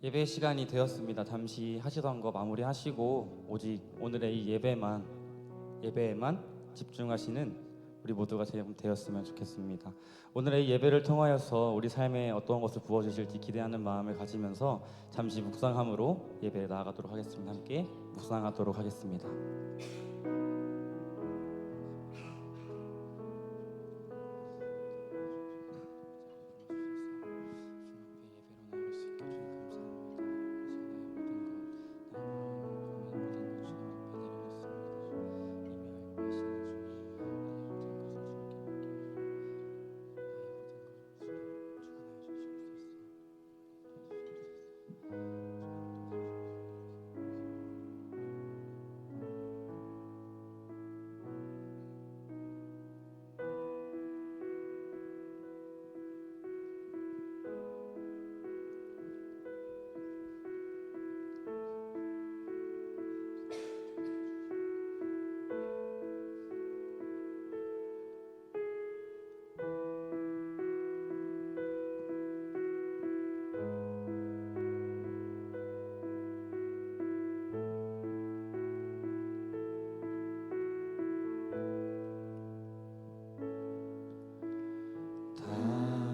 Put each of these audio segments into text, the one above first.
예배 시간이 되었습니다. 잠시 하시던 거 마무리하시고 오직 오늘의 이 예배에만 집중하시는 우리 모두가 되었으면 좋겠습니다. 오늘의 이 예배를 통하여서 우리 삶에 어떤 것을 부어주실지 기대하는 마음을 가지면서 잠시 묵상함으로 예배에 나아가도록 하겠습니다. 함께 묵상하도록 하겠습니다.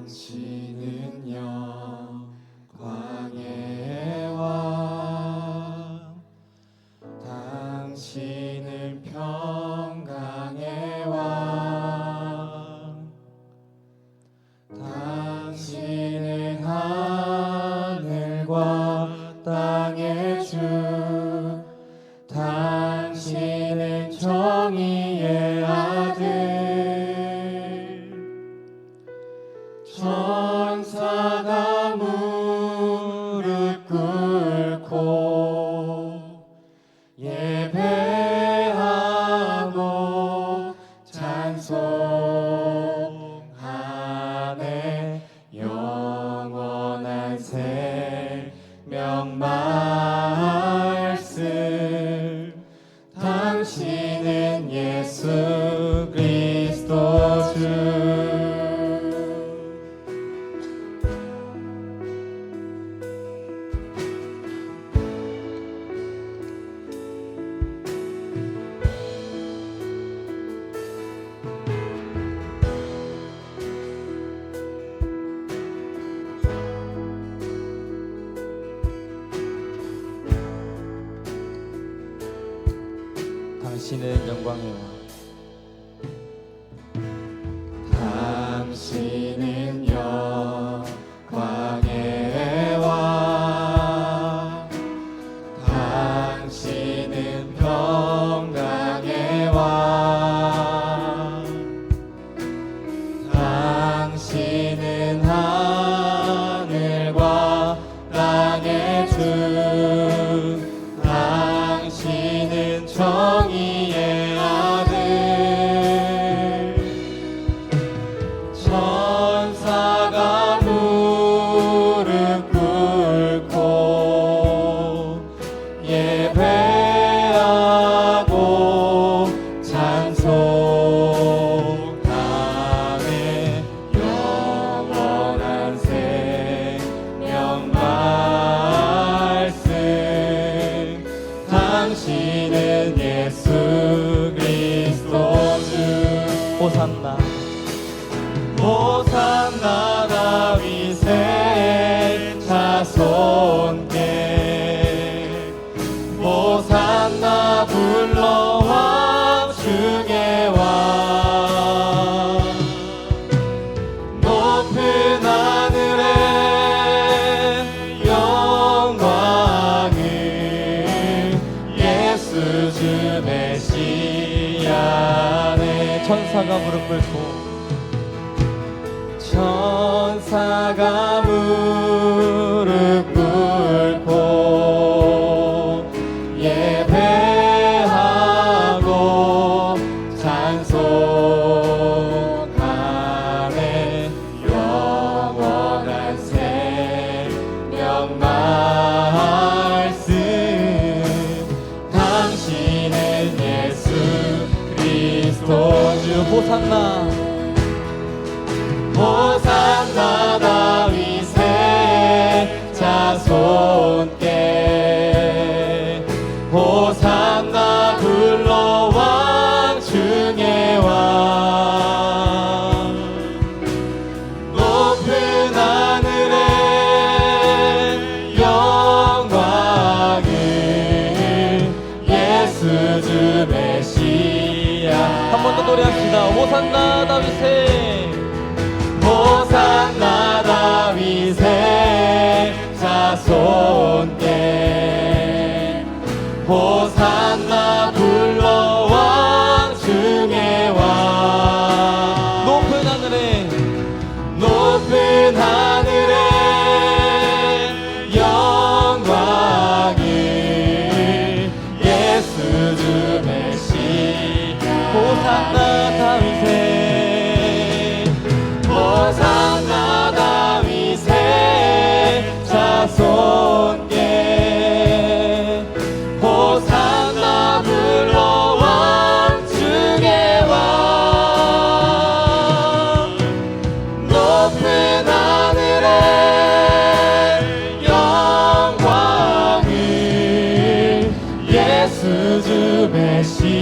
당신은 영광의 왕, 당신은 평강의 왕, 당신은 하늘과 땅의 주, 당신은 정의의 아들. 천사가 무릎 꿇고 예배하고 찬송하네. 영원한 생명 말씀, 당신은 예수 그리스도 주. 당신은 영광의 왕, 당신은 영광의 왕, 당신은 평강의 왕, 당신은 하늘과 땅의 주, 당신은 정의의 아들. 천사가 무릎 꿇고 예배하고 찬송하네. 영원한 생명 말씀, 당신은 예수 그리스도 주. 호산나 호산나 다윗의 자손께, 호산나 불러와 주의 왕. 높은 하늘에 영광을 예수 주 메시아네. 천사가 무릎 꿇고 천사가 무릎 꿇고 예배하고 찬송하네. 영원한 생명 말씀, 당신은 예수 그리스도 주. 호산나 호산나 다윗의 자손 호산나 다윗의 호산나 다윗의 자손께 호산나 불러 왕 중의 왕 높은 하늘에 높은 하늘에 영광을 예수 주 메시아 호산나 다윗의 호산나 다윗의 자손께 호산나 불러 왕 중의 왕 높은 하늘에 영광을 예수 주 메시아네.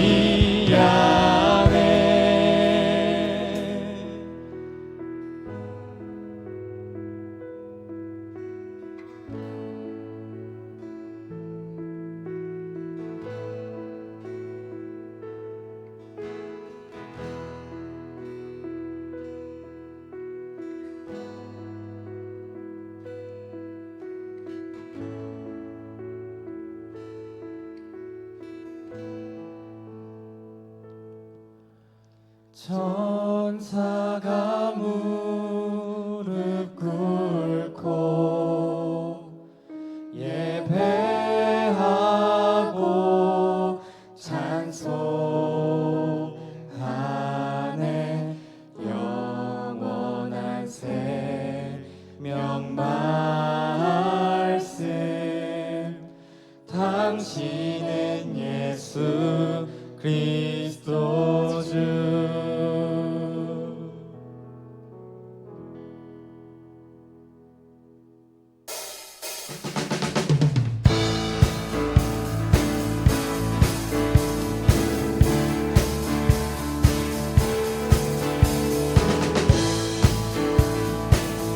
천사가 무릎 꿇고 예배하고 찬송하네. 영원한 생명 말씀 당신은 예수 그리스도 주.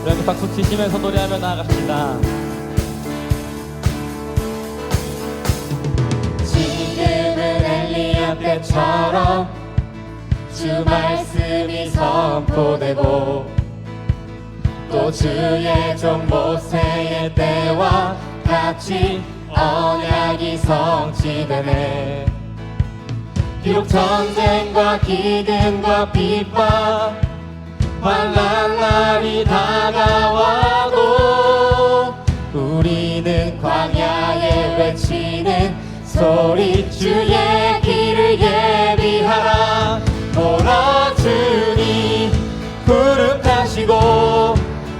이렇게 박수 치시면서 노래하며 나아갑시다. 지금은 엘리야 때처럼 주 말씀이 선포되고 또 주의 종 모세의 때와 같이 언약이 성취되네. 비록 전쟁과 기근과 핍박 환난 날이 다가와도 우리는 광야에 외치는 소리 주의 길을 예비하라. 보라 주님 구름 타시고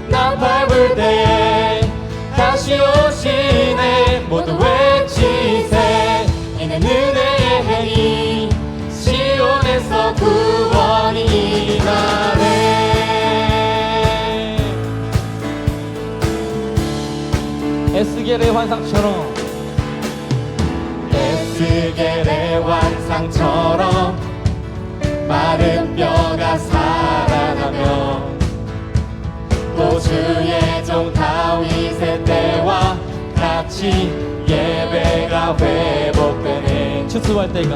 나팔 불 때에 다시 오시네. 모두 외치세 이는 은혜의 해니 시온에서 구원이 임하네. 에스겔의 환상처럼 에스겔의 환상처럼 마른 뼈가 살아나며 또 주의 종 다윗의 때와 같이 예배가 회복되네. 추수할 때가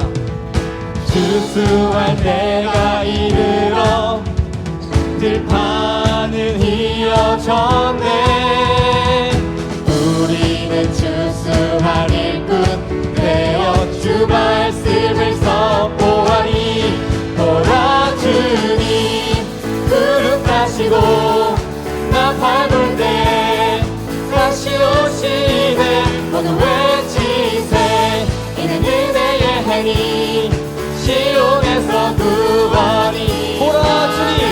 추수할 때가 이르러 들판은 휘어졌네. 우리는 추수할 일꾼 되어 주 말씀을 선포하니. 보라 주님 구름 타시고 나팔 불 때 다시 오시네. 모두 외치세 이는 은혜의 해니 시온에서 구원이. 보라 주님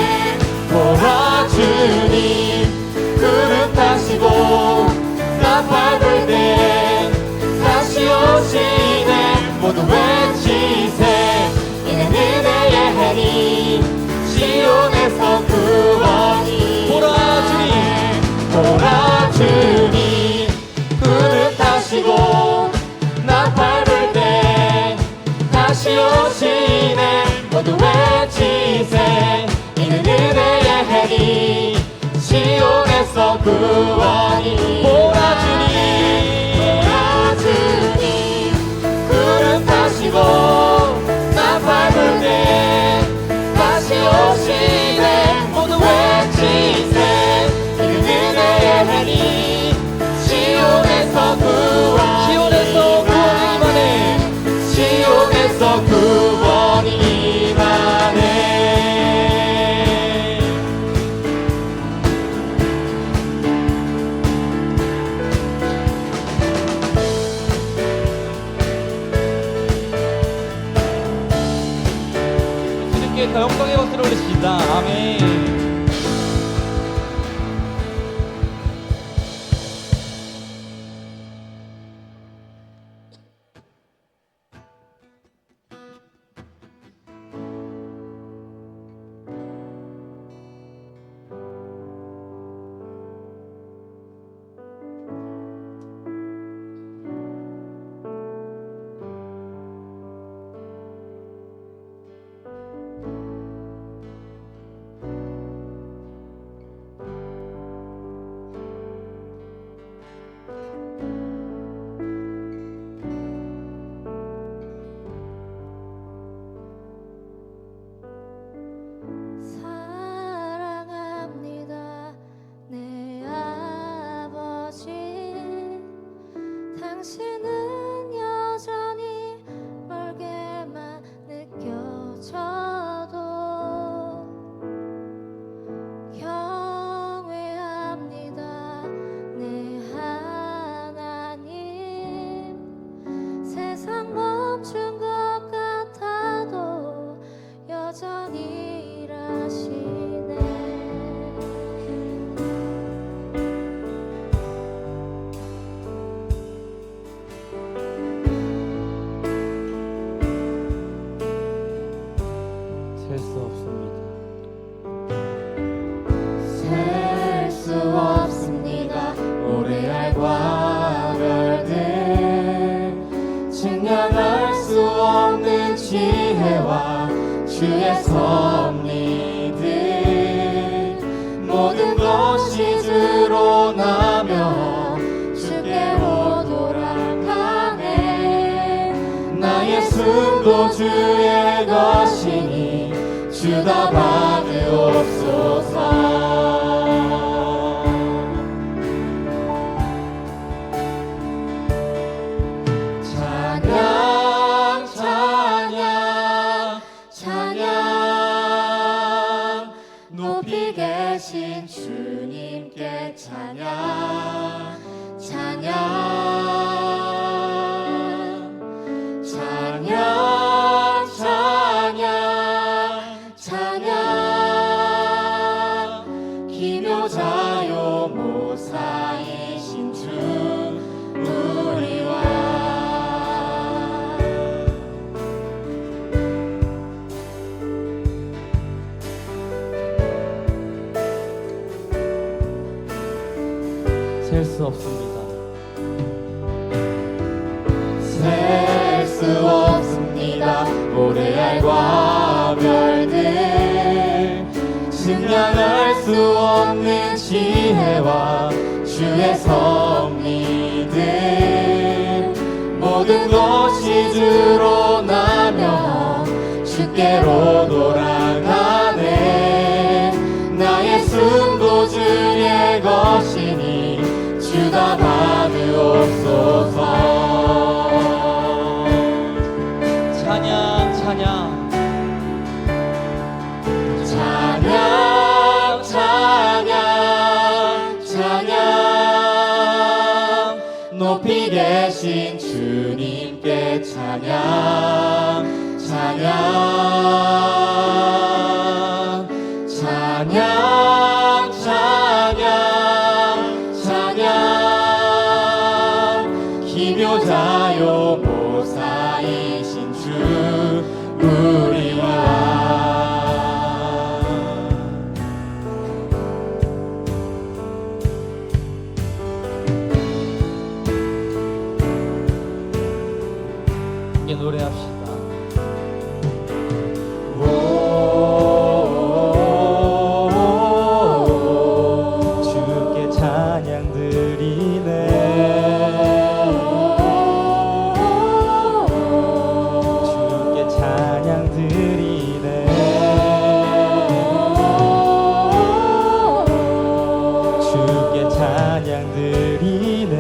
보라 주님 구름 타시고 나팔 불 때 다시 오시네. 모두 외치세 이는 은혜의 해니 시온에서 구원이. 보라 주님 보라 주님 구름 타시고 나팔 불 때 다시 오시네. 모두 외치세 이는 은혜의 해니 시온에서 구원이. 보라 주님 보라 주님 구름 타시고 나팔 불 때 다시 하나님과 영광의 박수를 올리십니다. 아멘. 사랑합니다 내 아버지 당신은 여전히 멀게만 느껴져도 경외합니다 내 하나님 세상 멈춘 것 같아도 여전히 일하시네 셀 수 없습니다. 셀 수 없습니다 모래알과 별들 증량할 수 없는 지혜와 주의 섭리들 모든 것이 드러나며 주께로 돌아가네 나의 숨도 주의 것이니 주다 받으옵소서 찬양 찬양 찬양 높이 계신 주님께 찬양 찬양 찬양 찬양 찬양 기묘자요 모사이신 주 우리와 셀 수 없습니다. 셀 수 없습니다 모래알과 별들 증량할 수 없는 지혜와 주의 섭리들 모든 것이 드러나며 주께로 돌아가네 나의 숨도 주의 것이니 주다 받으옵소서 찬양 찬양 찬양 찬양 찬양 높이 계신 주님께 찬양 찬양 찬양 찬양 찬양 기묘자요 모사이신 주 우리와 함께 노래합시다. 주께 찬양 드리네. 주께 찬양 드리네. 주께 찬양 드리네.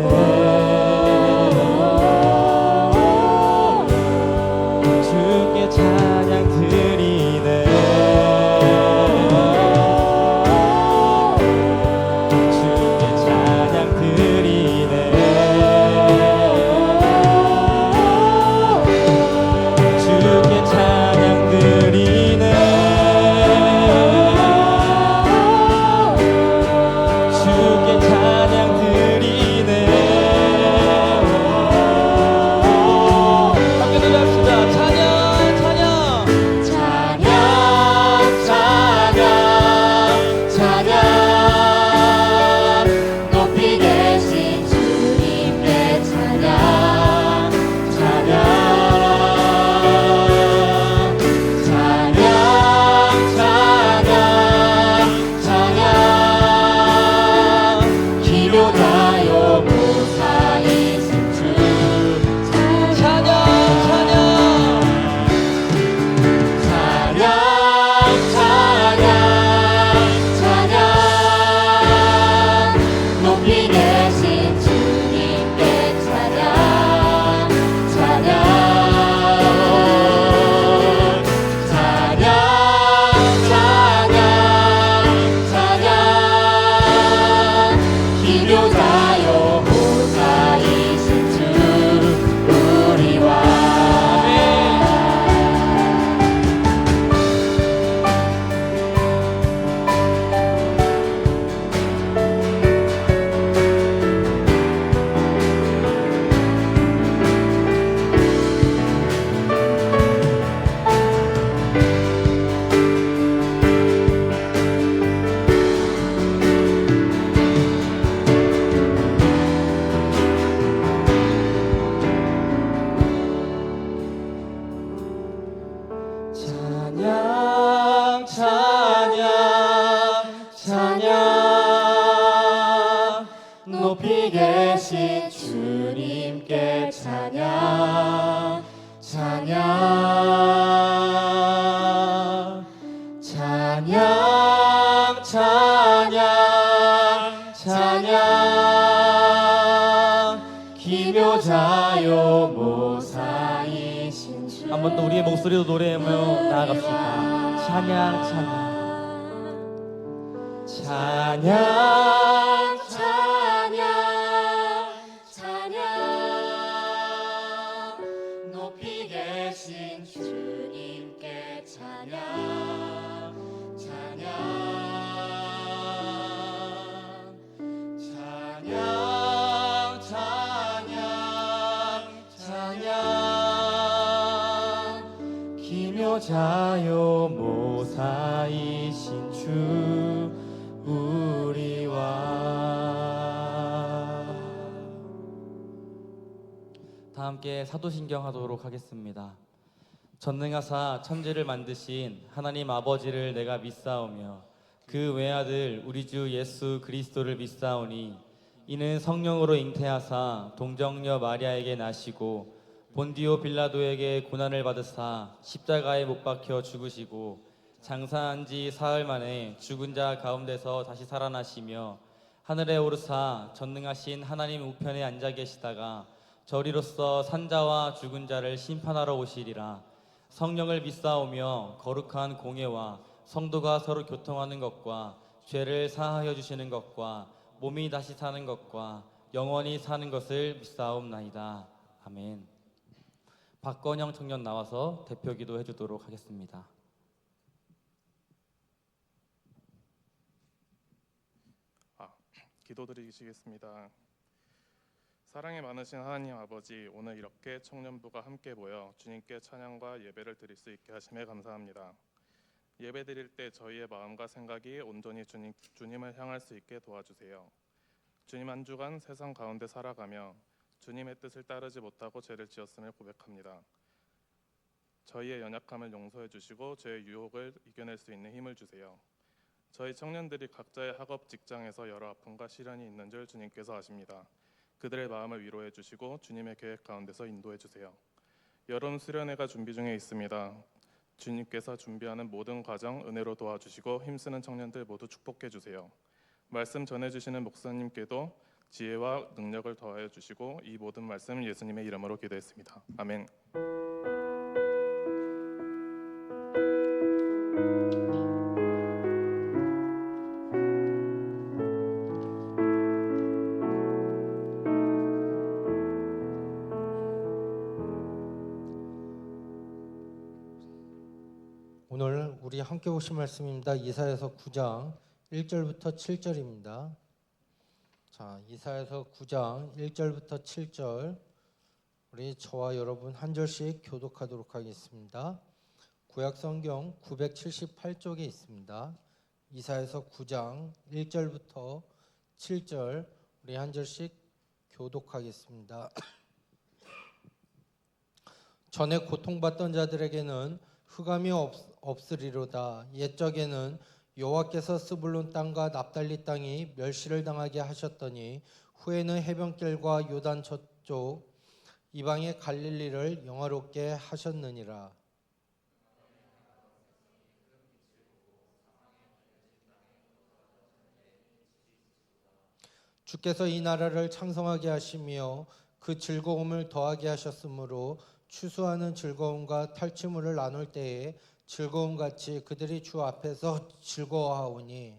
계신 주님께 찬양 찬양 찬양 찬양 찬양 기묘자요 모사이신 주 한 번 더 우리의 목소리로 노래하며 나아갑시다. 찬양 찬양 찬양 찬양 찬양 높이 계신 주님께 찬양 찬양 찬양 찬양 찬양 기묘자요 모사이신 주 우리와 다 함께 사도신경 하도록 하겠습니다. 전능하사 천지를 만드신 하나님 아버지를 내가 믿사오며 그 외아들 우리 주 예수 그리스도를 믿사오니 이는 성령으로 잉태하사 동정녀 마리아에게 나시고 본디오 빌라도에게 고난을 받으사 십자가에 못 박혀 죽으시고 장사한 지 사흘 만에 죽은 자 가운데서 다시 살아나시며 하늘에 오르사 전능하신 하나님 우편에 앉아 계시다가 저리로서 산자와 죽은 자를 심판하러 오시리라. 성령을 믿사오며 거룩한 공예와 성도가 서로 교통하는 것과 죄를 사하여 주시는 것과 몸이 다시 사는 것과 영원히 사는 것을 믿사옵나이다. 아멘. 박건영 청년 나와서 대표 기도해 주도록 하겠습니다. 기도드리시겠습니다. 사랑이 많으신 하나님 아버지, 오늘 이렇게 청년부가 함께 모여 주님께 찬양과 예배를 드릴 수 있게 하심에 감사합니다. 예배 드릴 때 저희의 마음과 생각이 온전히 주님을 향할 수 있게 도와주세요. 주님, 한 주간 세상 가운데 살아가며 주님의 뜻을 따르지 못하고 죄를 지었음을 고백합니다. 저희의 연약함을 용서해 주시고 죄의 유혹을 이겨낼 수 있는 힘을 주세요. 저희 청년들이 각자의 학업, 직장에서 여러 아픔과 시련이 있는 줄 주님께서 아십니다. 그들의 마음을 위로해 주시고 주님의 계획 가운데서 인도해 주세요. 여름 수련회가 준비 중에 있습니다. 주님께서 준비하는 모든 과정 은혜로 도와주시고 힘쓰는 청년들 모두 축복해 주세요. 말씀 전해주시는 목사님께도 지혜와 능력을 더하여 주시고 이 모든 말씀 예수님의 이름으로 기도했습니다. 아멘. 오늘 우리 함께 보실 말씀입니다. 이사야서 9장 1절부터 7절입니다. 자, 이사야서 9장 1절부터 7절 우리 저와 여러분 한 절씩 교독하도록 하겠습니다. 구약 성경 978쪽에 있습니다. 이사야서 9장 1절부터 7절 우리 한 절씩 교독하겠습니다. 전에 고통받던 자들에게는 흑암이 없으리로다. 옛적에는 여호와께서 스불론 땅과 납달리 땅이 멸시를 당하게 하셨더니 후에는 해변길과 요단 저쪽 이방의 갈릴리를 영화롭게 하셨느니라. 주께서 이 나라를 창성하게 하시며 그 즐거움을 더하게 하셨으므로 추수하는 즐거움과 탈취물을 나눌 때에 즐거움같이 그들이 주 앞에서 즐거워하오니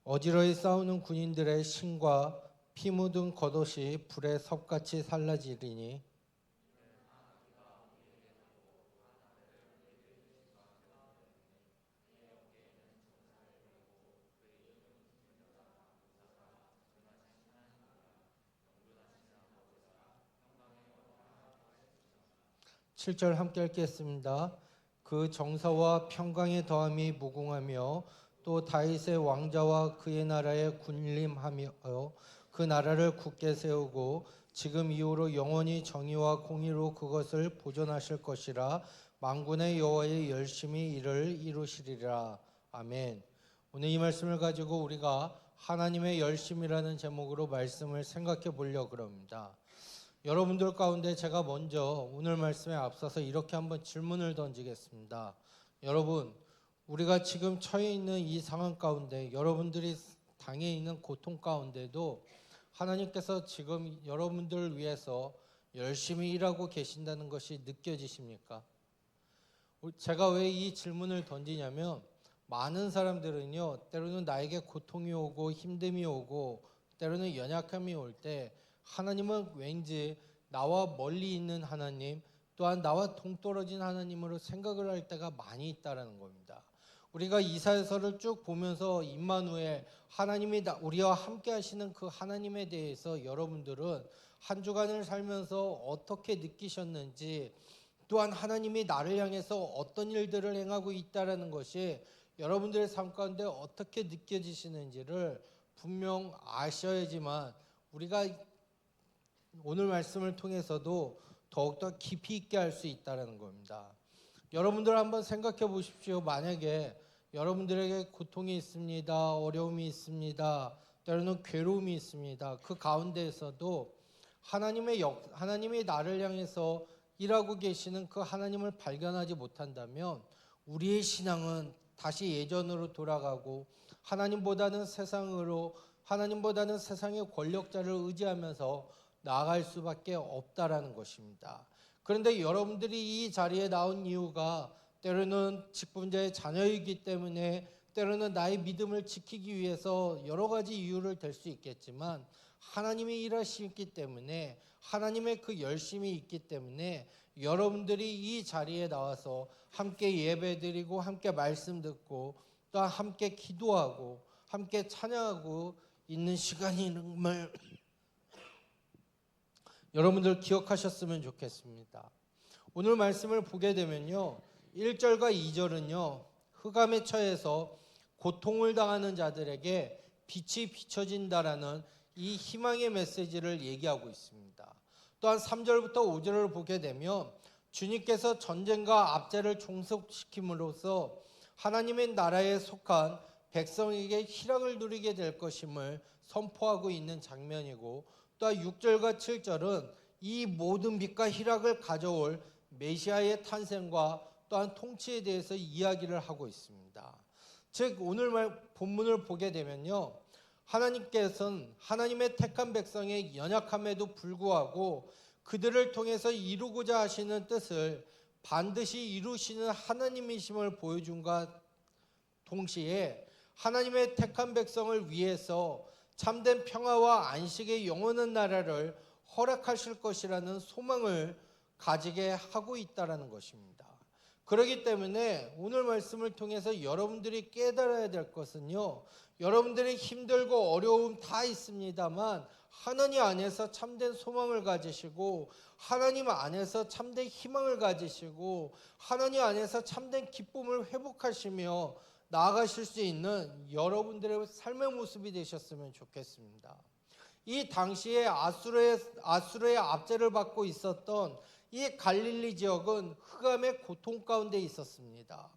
어지러이 싸우는 군인들의 신과 피 묻은 겉옷이 불에 섭같이 살라지리니 칠 절 함께 읽겠습니다. 그 정사와 평강의 더함이 무궁하며 또 다윗의 왕자와 그의 나라에 군림하며 그 나라를 굳게 세우고 지금 이후로 영원히 정의와 공의로 그것을 보존하실 것이라. 만군의 여호와의 열심히 이를 이루시리라. 아멘. 오늘 이 말씀을 가지고 우리가 하나님의 열심이라는 제목으로 말씀을 생각해 보려고 합니다. 여러분들 가운데 제가 먼저 오늘 말씀에 앞서서 이렇게 한번 질문을 던지겠습니다. 여러분, 우리가 지금 처해 있는 이 상황 가운데, 여러분들이 당해 있는 고통 가운데도 하나님께서 지금 여러분들을 위해서 열심히 일하고 계신다는 것이 느껴지십니까? 제가 왜 이 질문을 던지냐면, 많은 사람들은요, 때로는 나에게 고통이 오고 힘듦이 오고 때로는 연약함이 올 때 하나님은 왠지 나와 멀리 있는 하나님, 또한 나와 동떨어진 하나님으로 생각을 할 때가 많이 있다라는 겁니다. 우리가 이사야서를 쭉 보면서 임마누엘, 하나님이 우리와 함께 하시는 그 하나님에 대해서 여러분들은 한 주간을 살면서 어떻게 느끼셨는지, 또한 하나님이 나를 향해서 어떤 일들을 행하고 있다라는 것이 여러분들의 삶 가운데 어떻게 느껴지시는지를 분명 아셔야지만 우리가 오늘 말씀을 통해서도 더욱더 깊이 있게 할 수 있다는 겁니다. 여러분들 한번 생각해 보십시오. 만약에 여러분들에게 고통이 있습니다. 어려움이 있습니다. 때로는 괴로움이 있습니다. 그 가운데에서도 하나님이 나를 향해서 일하고 계시는 그 하나님을 발견하지 못한다면 우리의 신앙은 다시 예전으로 돌아가고 하나님보다는 세상의 권력자를 의지하면서 나아갈 수밖에 없다라는 것입니다. 그런데 여러분들이 이 자리에 나온 이유가 때로는 직분자의 자녀이기 때문에, 때로는 나의 믿음을 지키기 위해서 여러 가지 이유를 댈 수 있겠지만, 하나님이 일하시기 때문에, 하나님의 그 열심이 있기 때문에 여러분들이 이 자리에 나와서 함께 예배드리고 함께 말씀 듣고 또 함께 기도하고 함께 찬양하고 있는 시간임을 여러분들 기억하셨으면 좋겠습니다. 오늘 말씀을 보게 되면요, 1절과 2절은요, 흑암에 처해서 고통을 당하는 자들에게 빛이 비춰진다라는 이 희망의 메시지를 얘기하고 있습니다. 또한 3절부터 5절을 보게 되면 주님께서 전쟁과 압제를 종속시킴으로써 하나님의 나라에 속한 백성에게 희락을 누리게 될 것임을 선포하고 있는 장면이고, 또한 6절과 7절은 이 모든 빛과 희락을 가져올 메시아의 탄생과 또한 통치에 대해서 이야기를 하고 있습니다. 즉 오늘 본문을 보게 되면요, 하나님께서는 하나님의 택한 백성의 연약함에도 불구하고 그들을 통해서 이루고자 하시는 뜻을 반드시 이루시는 하나님이심을 보여준과 동시에 하나님의 택한 백성을 위해서 참된 평화와 안식의 영원한 나라를 허락하실 것이라는 소망을 가지게 하고 있다는 것입니다. 그렇기 때문에 오늘 말씀을 통해서 여러분들이 깨달아야 될 것은요, 여러분들이 힘들고 어려움 다 있습니다만 하나님 안에서 참된 소망을 가지시고, 하나님 안에서 참된 희망을 가지시고, 하나님 안에서 참된 기쁨을 회복하시며 나아가실 수 있는 여러분들의 삶의 모습이 되셨으면 좋겠습니다. 이 당시에 아수르의 압제를 받고 있었던 이 갈릴리 지역은 흑암의 고통 가운데 있었습니다.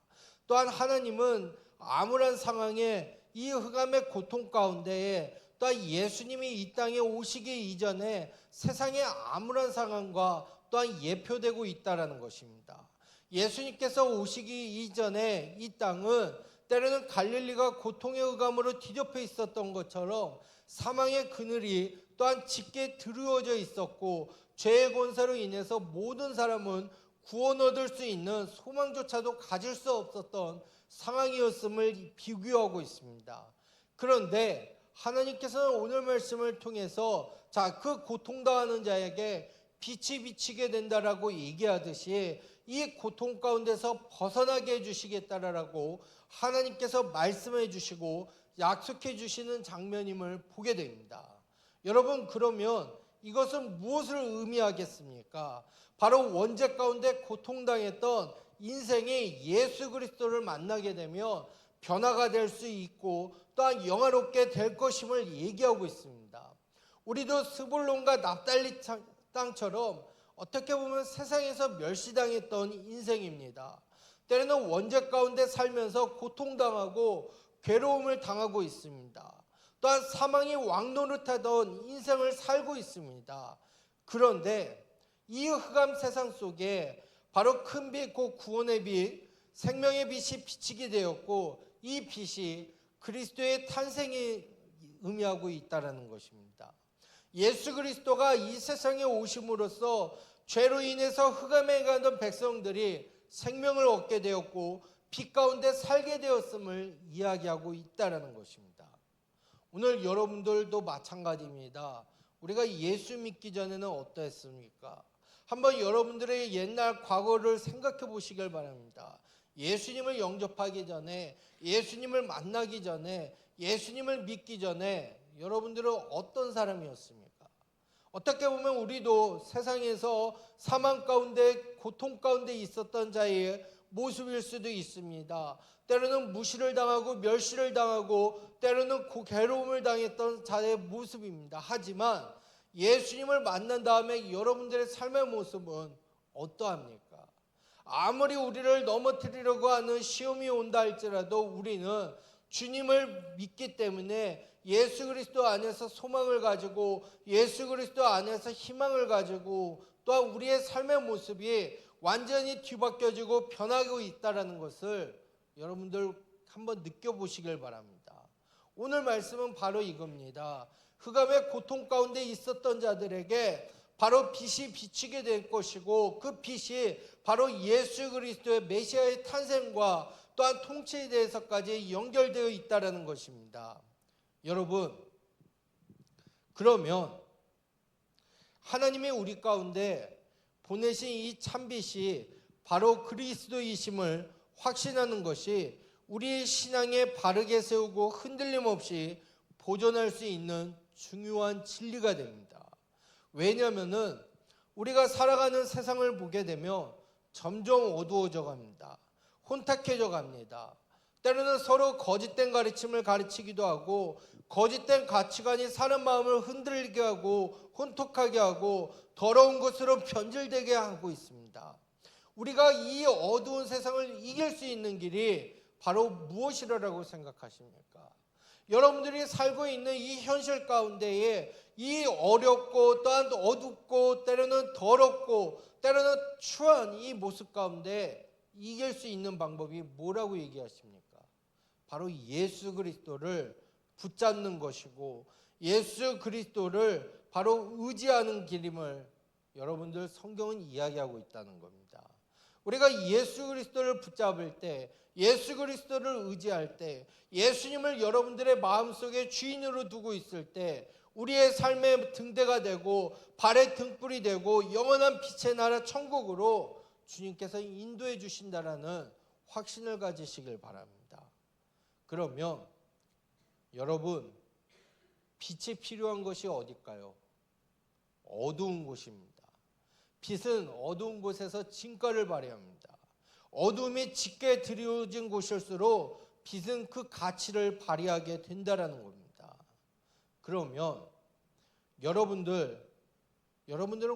또한 하나님은 암울한 상황에 이 흑암의 고통 가운데에 또한 예수님이 이 땅에 오시기 이전에 세상의 암울한 상황과 또한 예표되고 있다라는 것입니다. 예수님께서 오시기 이전에 이 땅은 때로는 갈릴리가 고통의 흑암으로 뒤덮여 있었던 것처럼 사망의 그늘이 또한 짙게 드리워져 있었고, 죄의 권세로 인해서 모든 사람은 구원 얻을 수 있는 소망조차도 가질 수 없었던 상황이었음을 비교하고 있습니다. 그런데 하나님께서는 오늘 말씀을 통해서 그 고통당하는 자에게 빛이 비치게 된다라고 얘기하듯이 이 고통 가운데서 벗어나게 해주시겠다라고 하나님께서 말씀해 주시고 약속해 주시는 장면임을 보게 됩니다. 여러분, 그러면 이것은 무엇을 의미하겠습니까? 바로 원죄 가운데 고통당했던 인생이 예수 그리스도를 만나게 되면 변화가 될 수 있고 또한 영화롭게 될 것임을 얘기하고 있습니다. 우리도 스불론과 납달리 땅처럼 어떻게 보면 세상에서 멸시당했던 인생입니다. 때로는 원죄 가운데 살면서 고통당하고 괴로움을 당하고 있습니다. 또한 사망이 왕노릇하던 인생을 살고 있습니다. 그런데 이 흑암 세상 속에 바로 큰 빛, 곧 구원의 빛, 생명의 빛이 비치게 되었고, 이 빛이 그리스도의 탄생이 의미하고 있다는 것입니다. 예수 그리스도가 이 세상에 오심으로써 죄로 인해서 흑암에 가던 백성들이 생명을 얻게 되었고 빛 가운데 살게 되었음을 이야기하고 있다는 것입니다. 오늘 여러분들도 마찬가지입니다. 우리가 예수 믿기 전에는 어떠했습니까? 한번 여러분들의 옛날 과거를 생각해 보시길 바랍니다. 예수님을 영접하기 전에, 예수님을 만나기 전에, 예수님을 믿기 전에 여러분들은 어떤 사람이었습니까? 어떻게 보면 우리도 세상에서 사망 가운데, 고통 가운데 있었던 자의 모습일 수도 있습니다. 때로는 무시를 당하고 멸시를 당하고 때로는 괴로움을 당했던 자의 모습입니다. 하지만 예수님을 만난 다음에 여러분들의 삶의 모습은 어떠합니까? 아무리 우리를 넘어뜨리려고 하는 시험이 온다 할지라도 우리는 주님을 믿기 때문에 예수 그리스도 안에서 소망을 가지고 예수 그리스도 안에서 희망을 가지고 또한 우리의 삶의 모습이 완전히 뒤바뀌어지고 변하고 있다는 것을 여러분들 한번 느껴보시길 바랍니다. 오늘 말씀은 바로 이겁니다. 흑암의 고통 가운데 있었던 자들에게 바로 빛이 비치게 될 것이고 그 빛이 바로 예수 그리스도의 메시아의 탄생과 또한 통치에 대해서까지 연결되어 있다는 것입니다. 여러분, 그러면 하나님이 우리 가운데 보내신 이 참빛이 바로 그리스도이심을 확신하는 것이 우리의 신앙에 바르게 세우고 흔들림 없이 보존할 수 있는 중요한 진리가 됩니다. 왜냐하면 우리가 살아가는 세상을 보게 되면 점점 어두워져 갑니다. 혼탁해져 갑니다. 때로는 서로 거짓된 가르침을 가르치기도 하고 거짓된 가치관이 사람 마음을 흔들리게 하고 혼탁하게 하고 더러운 것으로 변질되게 하고 있습니다. 우리가 이 어두운 세상을 이길 수 있는 길이 바로 무엇이라고 생각하십니까? 여러분들이 살고 있는 이 현실 가운데에 이 어렵고 또한 어둡고 때로는 더럽고 때로는 추한 이 모습 가운데 이길 수 있는 방법이 뭐라고 얘기하십니까? 바로 예수 그리스도를 붙잡는 것이고 예수 그리스도를 바로 의지하는 길임을 여러분들 성경은 이야기하고 있다는 겁니다. 우리가 예수 그리스도를 붙잡을 때, 예수 그리스도를 의지할 때, 예수님을 여러분들의 마음속에 주인으로 두고 있을 때 우리의 삶의 등대가 되고 발의 등불이 되고 영원한 빛의 나라 천국으로 주님께서 인도해 주신다라는 확신을 가지시길 바랍니다. 그러면 여러분, 빛이 필요한 것이 어딜까요? 어두운 곳입니다. 빛은 어두운 곳에서 진가를 발휘합니다. 어둠이 짙게 드리워진 곳일수록 빛은 그 가치를 발휘하게 된다는 겁니다. 그러면 여러분들은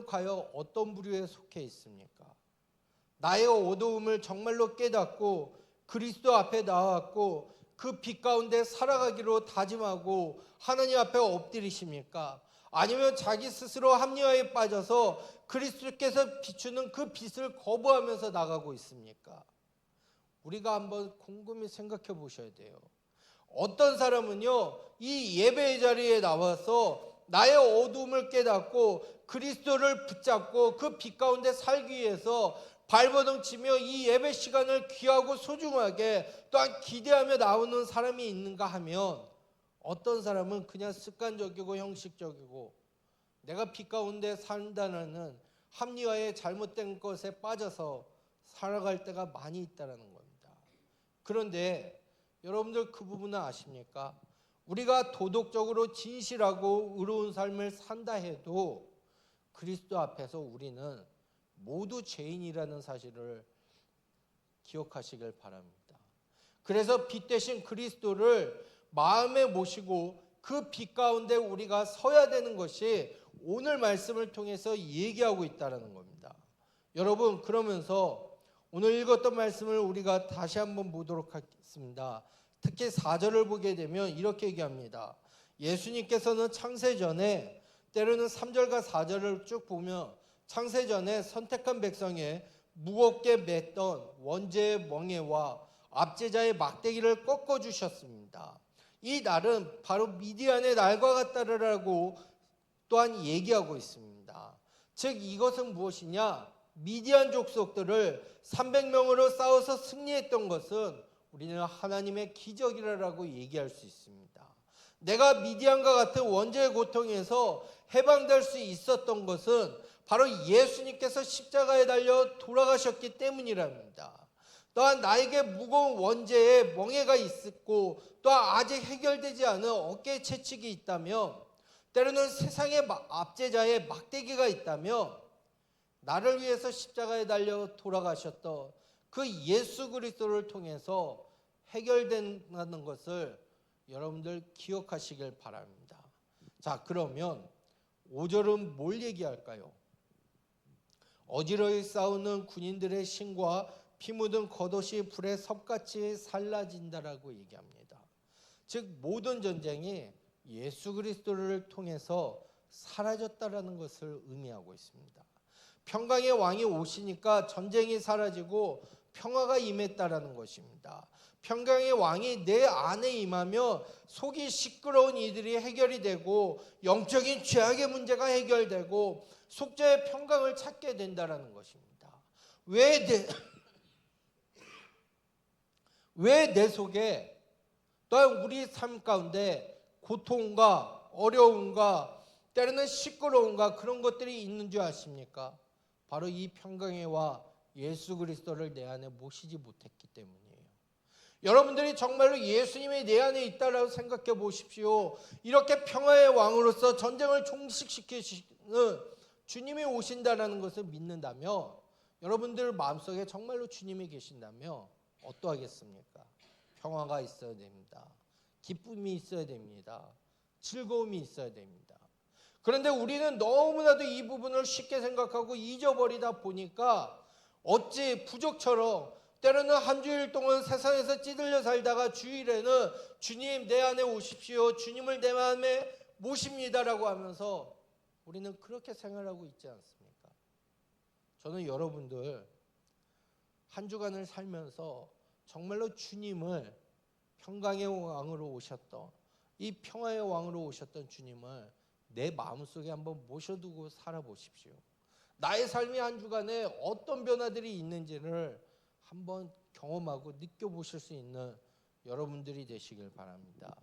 과연 어떤 부류에 속해 있습니까? 나의 어두움을 정말로 깨닫고 그리스도 앞에 나왔고 그 빛 가운데 살아가기로 다짐하고 하나님 앞에 엎드리십니까? 아니면 자기 스스로 합리화에 빠져서 그리스도께서 비추는 그 빛을 거부하면서 나가고 있습니까? 우리가 한번 곰곰이 생각해 보셔야 돼요. 어떤 사람은요, 이 예배의 자리에 나와서 나의 어두움을 깨닫고 그리스도를 붙잡고 그 빛 가운데 살기 위해서 발버둥 치며 이 예배 시간을 귀하고 소중하게 또한 기대하며 나오는 사람이 있는가 하면 어떤 사람은 그냥 습관적이고 형식적이고 내가 빛 가운데 산다는 합리화의 잘못된 것에 빠져서 살아갈 때가 많이 있다는 겁니다. 그런데 여러분들 그 부분은 아십니까? 우리가 도덕적으로 진실하고 의로운 삶을 산다 해도 그리스도 앞에서 우리는 모두 죄인이라는 사실을 기억하시길 바랍니다. 그래서 빛 대신 그리스도를 마음에 모시고 그 빛 가운데 우리가 서야 되는 것이 오늘 말씀을 통해서 얘기하고 있다는 겁니다. 여러분, 그러면서 오늘 읽었던 말씀을 우리가 다시 한번 보도록 하겠습니다. 특히 4절을 보게 되면 이렇게 얘기합니다. 예수님께서는 창세전에, 때로는 3절과 4절을 쭉 보면 창세전에 선택한 백성에 무겁게 맸던 원죄의 멍에와 압제자의 막대기를 꺾어주셨습니다. 이 날은 바로 미디안의 날과 같다라고 또한 얘기하고 있습니다. 즉 이것은 무엇이냐? 미디안 족속들을 300명으로 싸워서 승리했던 것은 우리는 하나님의 기적이라고 얘기할 수 있습니다. 내가 미디안과 같은 원죄의 고통에서 해방될 수 있었던 것은 바로 예수님께서 십자가에 달려 돌아가셨기 때문이랍니다. 또한 나에게 무거운 원죄의 멍에가 있었고 또한 아직 해결되지 않은 어깨의 채찍이 있다면, 때로는 세상의 압제자의 막대기가 있다면, 나를 위해서 십자가에 달려 돌아가셨던 그 예수 그리스도를 통해서 해결된다는 것을 여러분들 기억하시길 바랍니다. 자, 그러면 5절은 뭘 얘기할까요? 어지러이 싸우는 군인들의 신과 피 묻은 겉옷이 불에 섭같이 살라진다라고 얘기합니다. 즉 모든 전쟁이 예수 그리스도를 통해서 사라졌다라는 것을 의미하고 있습니다. 평강의 왕이 오시니까 전쟁이 사라지고 평화가 임했다라는 것입니다. 평강의 왕이 내 안에 임하며 속이 시끄러운 이들이 해결이 되고 영적인 죄악의 문제가 해결되고 속죄의 평강을 찾게 된다라는 것입니다. 왜 내 속에 또한 우리 삶 가운데 고통과 어려움과 때로는 시끄러움과 그런 것들이 있는 줄 아십니까? 바로 이 평강의 왕 예수 그리스도를 내 안에 모시지 못했기 때문이에요. 여러분들이 정말로 예수님이 내 안에 있다라고 생각해 보십시오. 이렇게 평화의 왕으로서 전쟁을 종식시키시는 주님이 오신다는 것을 믿는다면, 여러분들 마음속에 정말로 주님이 계신다면 어떠하겠습니까? 평화가 있어야 됩니다. 기쁨이 있어야 됩니다. 즐거움이 있어야 됩니다. 그런데 우리는 너무나도 이 부분을 쉽게 생각하고 잊어버리다 보니까 어찌 부족처럼 때로는 한 주일 동안 세상에서 찌들려 살다가 주일에는 주님 내 안에 오십시오, 주님을 내 마음에 모십니다라고 하면서 우리는 그렇게 생활하고 있지 않습니까? 저는 여러분들 한 주간을 살면서 정말로 주님을, 평강의 왕으로 오셨던 이 평화의 왕으로 오셨던 주님을 내 마음속에 한번 모셔두고 살아보십시오. 나의 삶이 한 주간에 어떤 변화들이 있는지를 한번 경험하고 느껴보실 수 있는 여러분들이 되시길 바랍니다.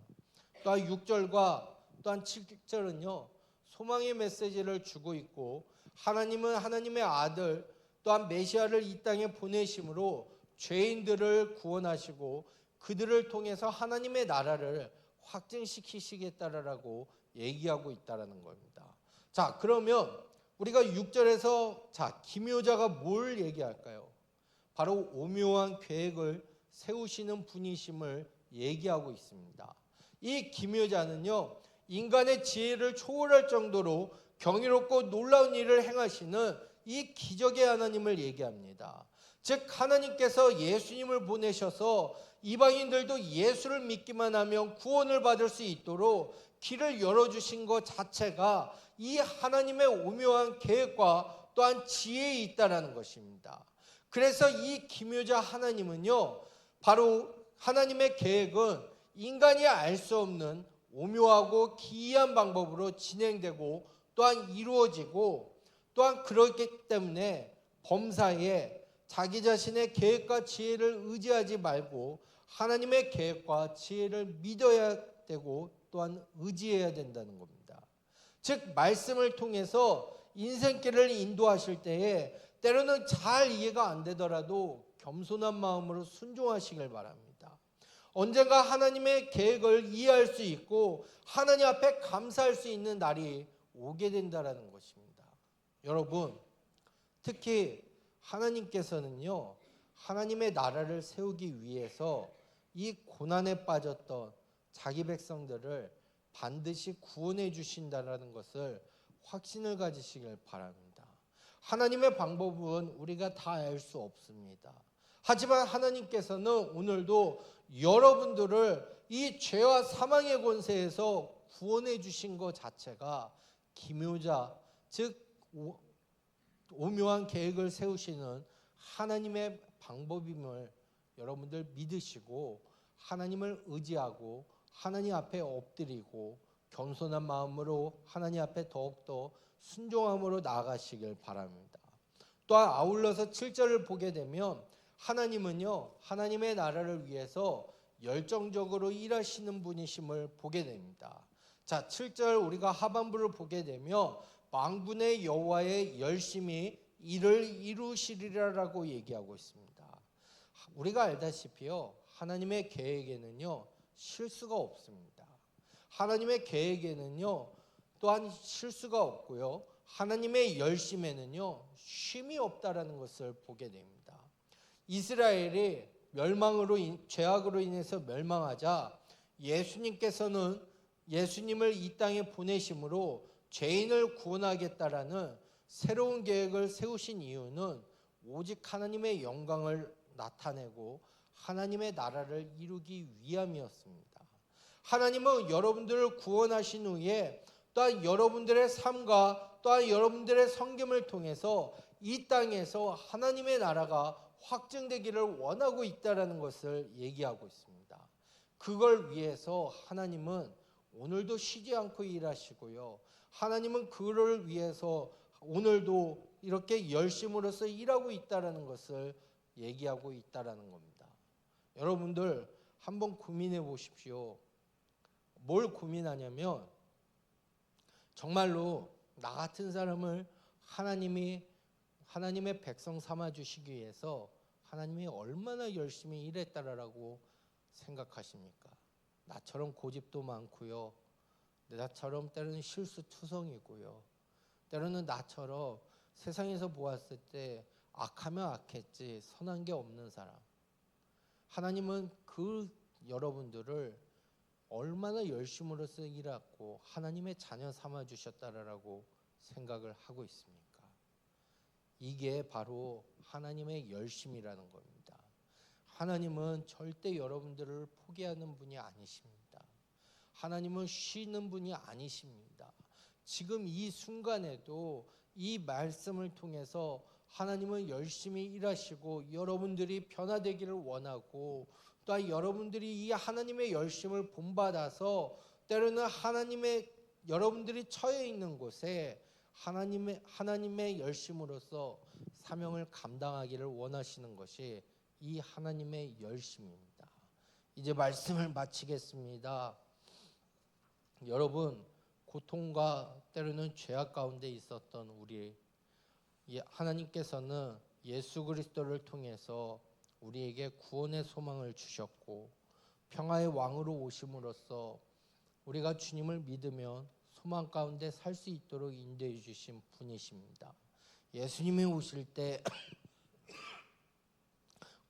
또한 6절과 또한 7절은요, 소망의 메시지를 주고 있고, 하나님은 하나님의 아들 또한 메시아를 이 땅에 보내심으로 죄인들을 구원하시고 그들을 통해서 하나님의 나라를 확증시키시겠다라고 얘기하고 있다라는 겁니다. 자, 그러면 우리가 6절에서 기묘자가 뭘 얘기할까요? 바로 오묘한 계획을 세우시는 분이심을 얘기하고 있습니다. 이 기묘자는요, 인간의 지혜를 초월할 정도로 경이롭고 놀라운 일을 행하시는 이 기적의 하나님을 얘기합니다. 즉 하나님께서 예수님을 보내셔서 이방인들도 예수를 믿기만 하면 구원을 받을 수 있도록 길을 열어주신 것 자체가 이 하나님의 오묘한 계획과 또한 지혜에 있다라는 것입니다. 그래서 이 기묘자 하나님은요, 바로 하나님의 계획은 인간이 알 수 없는 오묘하고 기이한 방법으로 진행되고 또한 이루어지고, 또한 그렇기 때문에 범사에 자기 자신의 계획과 지혜를 의지하지 말고 하나님의 계획과 지혜를 믿어야 되고 또한 의지해야 된다는 겁니다. 즉 말씀을 통해서 인생길을 인도하실 때에 때로는 잘 이해가 안 되더라도 겸손한 마음으로 순종하시길 바랍니다. 언젠가 하나님의 계획을 이해할 수 있고 하나님 앞에 감사할 수 있는 날이 오게 된다는 것입니다. 여러분, 특히 하나님께서는요, 하나님의 나라를 세우기 위해서 이 고난에 빠졌던 자기 백성들을 반드시 구원해 주신다라는 것을 확신을 가지시길 바랍니다. 하나님의 방법은 우리가 다 알 수 없습니다. 하지만 하나님께서는 오늘도 여러분들을 이 죄와 사망의 권세에서 구원해 주신 것 자체가 기묘자, 즉 오묘한 계획을 세우시는 하나님의 방법임을 여러분들 믿으시고 하나님을 의지하고 하나님 앞에 엎드리고 겸손한 마음으로 하나님 앞에 더욱더 순종함으로 나아가시길 바랍니다. 또한 아울러서 7절을 보게 되면 하나님은요, 하나님의 나라를 위해서 열정적으로 일하시는 분이심을 보게 됩니다. 자, 7절 우리가 하반부를 보게 되면 만군의 여호와의 열심히 일을 이루시리라라고 얘기하고 있습니다. 우리가 알다시피요, 하나님의 계획에는요 실수가 없습니다. 하나님의 계획에는요 또한 실수가 없고요, 하나님의 열심에는요 쉼이 없다라는 것을 보게 됩니다. 이스라엘이 죄악으로 인해서 멸망하자 예수님을 이 땅에 보내심으로 죄인을 구원하겠다라는 새로운 계획을 세우신 이유는 오직 하나님의 영광을 나타내고 하나님의 나라를 이루기 위함이었습니다. 하나님은 여러분들을 구원하신 후에 또한 여러분들의 삶과 또한 여러분들의 섬김을 통해서 이 땅에서 하나님의 나라가 확증되기를 원하고 있다는 것을 얘기하고 있습니다. 그걸 위해서 하나님은 오늘도 쉬지 않고 일하시고요, 하나님은 그를 위해서 오늘도 이렇게 열심으로써 일하고 있다는 것을 얘기하고 있다는 겁니다. 여러분들 한번 고민해 보십시오. 뭘 고민하냐면 정말로 나 같은 사람을 하나님의 백성 삼아 주시기 위해서 하나님이 얼마나 열심히 일했다라고 생각하십니까? 나처럼 고집도 많고요, 나처럼 때로는 실수투성이고요, 때로는 나처럼 세상에서 보았을 때 악하면 악했지 선한 게 없는 사람, 하나님은 그 여러분들을 얼마나 열심으로써 일하고 하나님의 자녀 삼아 주셨다라고 생각을 하고 있습니까? 이게 바로 하나님의 열심이라는 겁니다. 하나님은 절대 여러분들을 포기하는 분이 아니십니다. 하나님은 쉬는 분이 아니십니다. 지금 이 순간에도 이 말씀을 통해서 하나님은 열심히 일하시고 여러분들이 변화되기를 원하고, 또한 여러분들이 이 하나님의 열심을 본받아서 때로는 여러분들이 처해 있는 곳에 하나님의 열심으로서 사명을 감당하기를 원하시는 것이 이 하나님의 열심입니다. 이제 말씀을 마치겠습니다. 여러분, 고통과 때로는 죄악 가운데 있었던 우리, 하나님께서는 예수 그리스도를 통해서 우리에게 구원의 소망을 주셨고 평화의 왕으로 오심으로써 우리가 주님을 믿으면 소망 가운데 살 수 있도록 인도해 주신 분이십니다. 예수님이 오실 때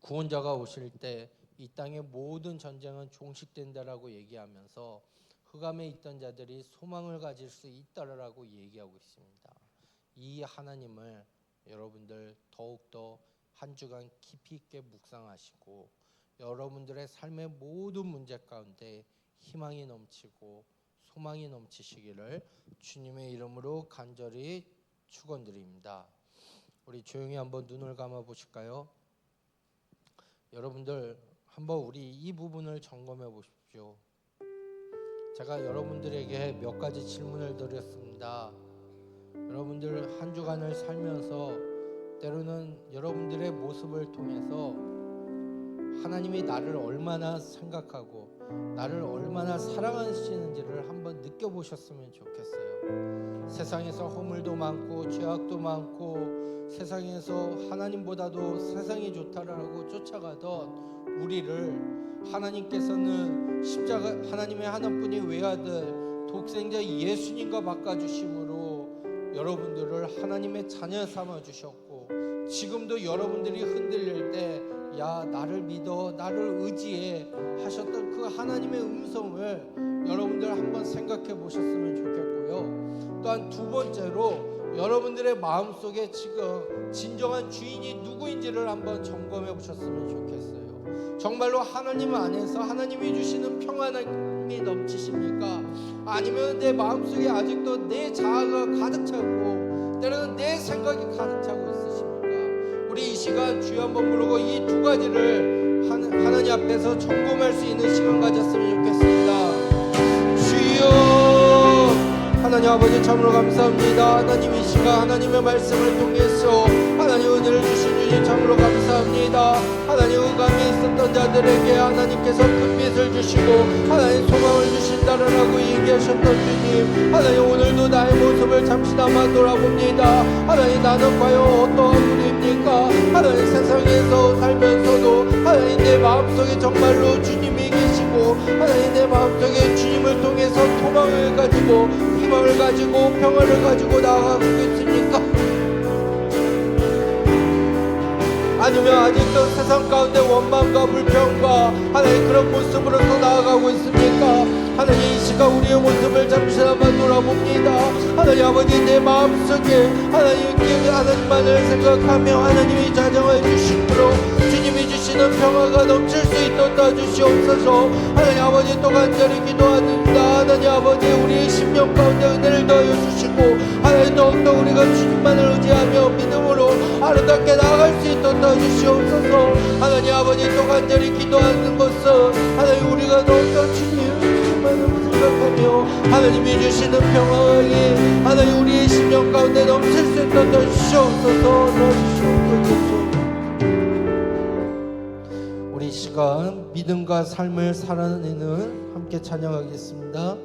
구원자가 오실 때 이 땅의 모든 전쟁은 종식된다라고 얘기하면서 흑암에 있던 자들이 소망을 가질 수 있다라고 얘기하고 있습니다. 이 하나님을 여러분들 더욱더 한 주간 깊이 있게 묵상하시고 여러분들의 삶의 모든 문제 가운데 희망이 넘치고 소망이 넘치시기를 주님의 이름으로 간절히 축원드립니다. 우리 조용히 한번 눈을 감아 보실까요? 여러분들 한번 우리 이 부분을 점검해 보십시오. 제가 여러분들에게 몇 가지 질문을 드렸습니다. 여러분들 한 주간을 살면서 때로는 여러분들의 모습을 통해서 하나님이 나를 얼마나 생각하고 나를 얼마나 사랑하시는지를 한번 느껴보셨으면 좋겠어요. 세상에서 허물도 많고 죄악도 많고 세상에서 하나님보다도 세상이 좋다라고 쫓아가던 우리를 하나님께서는 하나님의 하나뿐인 외아들 독생자 예수님과 바꿔주심으로 여러분들을 하나님의 자녀 삼아 주셨고, 지금도 여러분들이 흔들릴 때 야 따라 나를 믿어 나를 의지해 하셨던 그 하나님의 음성을 여러분들 한번 생각해 보셨으면 좋겠고요. 또한 두 번째로 여러분들의 마음속에 지금 진정한 주인이 누구인지를 한번 점검해 보셨으면 좋겠어요. 정말로 하나님 안에서 하나님이 주시는 평안함이 넘치십니까? 아니면 내 마음속에 아직도 내 자아가 가득 차고 때로는 내 생각이 가득 차고 있으십니까? 우리 이 시간 주여 한번 부르고 이 두 가지를 하나님 앞에서 점검할 수 있는 시간 가졌으면 좋겠습니다. 주여, 하나님 아버지 참으로 감사합니다. 하나님 이 시간 하나님의 말씀을 통해서 하나님 은혜를 주신 주님 참으로 감사합니다. 하나님 의감이 있었던 자들에게 하나님께서 큰 빛을 주시고 하나님 소망을 주신다라고 얘기하셨던 주님, 하나님 오늘도 나의 모습을 잠시나마 돌아봅니다. 하나님 나는 과연 어떠한 우리입니까? 하나님 세상에서 살면서도 하나님 내 마음속에 정말로 주님이 계시고 하나님 내 마음속에 주님을 통해서 소망을 가지고 희망을 가지고 평화를 가지고 나아가고 있습니까? 아니면 아직도 세상 가운데 원망과 불평과 하나님 그런 모습으로 또 나아가고 있습니까? 하나님 이 시간 우리의 모습을 잠시나마 돌아봅니다. 하나님 아버지 내 마음속에 하나님만을 생각하며 하나님이 자정해 주심으로 주님이 주시는 평화가 넘칠 수 있도록 도와주시옵소서. 하나님 아버지 또 간절히 기도하는다. 하나님 아버지 우리의 심령 가운데 은혜를 더하여 주시고 하나님 더욱더 우리가 주님만을 의지하며 믿음으로 아름답게 나아갈 수 있도록 도와주시옵소서. 하나님 아버지 또 간절히 기도하는 것은 하나님 우리가 더욱더 주님만을 생각하며 하나님이 주시는 평화에 하나님 우리의 심령 가운데 넘칠 수 있도록 도와주시옵소서. 도와주시옵소서. 우리 시간 믿음과 삶을 살아내는 함께 찬양하겠습니다.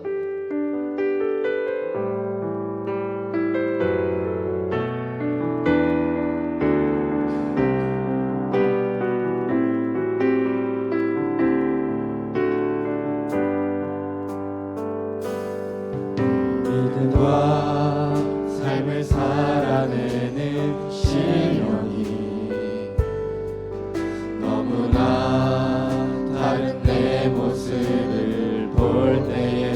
믿음과 삶을 살아내는 실력이 너무나 다른 내 모습을 볼 때에